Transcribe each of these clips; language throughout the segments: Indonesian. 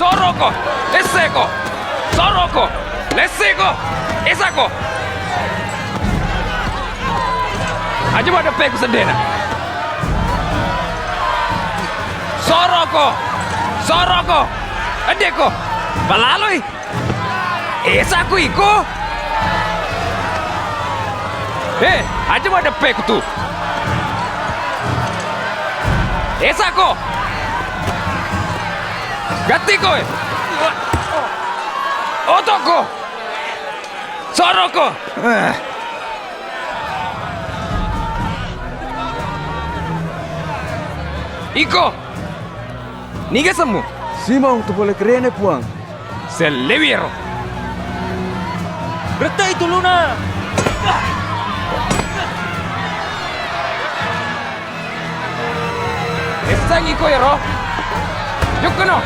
Soroko, Leseko, Soroko, Leseko, Esako. Aja pada peku sedena. Soroko, Soroko, Adeko, Balaloi, Esaku iko. Aja pada peku tu. Esako, Gatiko, Otoko, Soroko. Iko, niga semu. Simão, tu boleh keren puang. Se le vieron. Retai itu Luna. Están Iko yero. Yukuno.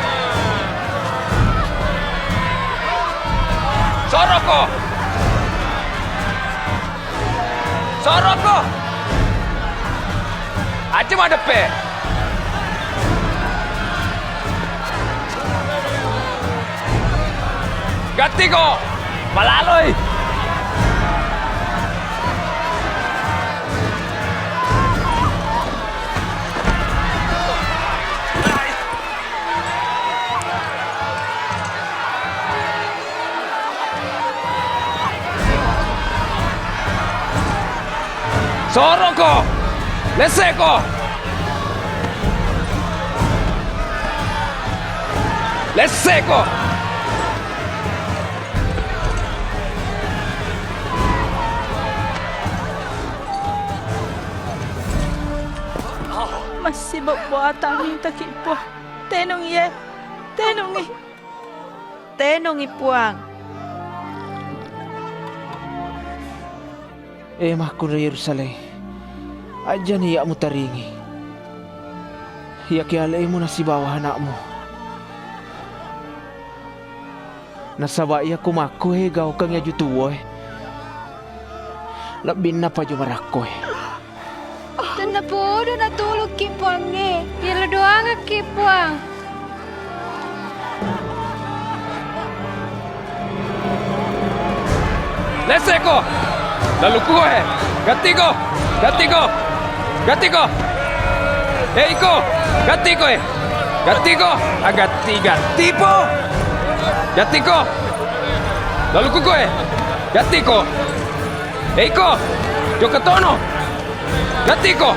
Soroko. Soroko. Aja ada pe. Gatiko. Malaloi. Soroko, Leseko, Leseko. Masih buat tanging takip po. Tenong ye, tenong eh. Tenong ipuang. Mahku na Yerusalem. Aja niya mo taringi. Yakialay mo na si bawah anakmu. Nasabaya kumako gaw kang ya jutuwo Labin na pa jumarakko Tanda po, doon natulog kipuang eh. Yelo doang ang kipuang. Leseko, lalu kue, Gatiko, Gatiko, Gatiko. Iko, Gatiko Gatiko, Gatipo. Gatiko, lalu kue, Gatiko. Iko, Jokatono, Gatiko.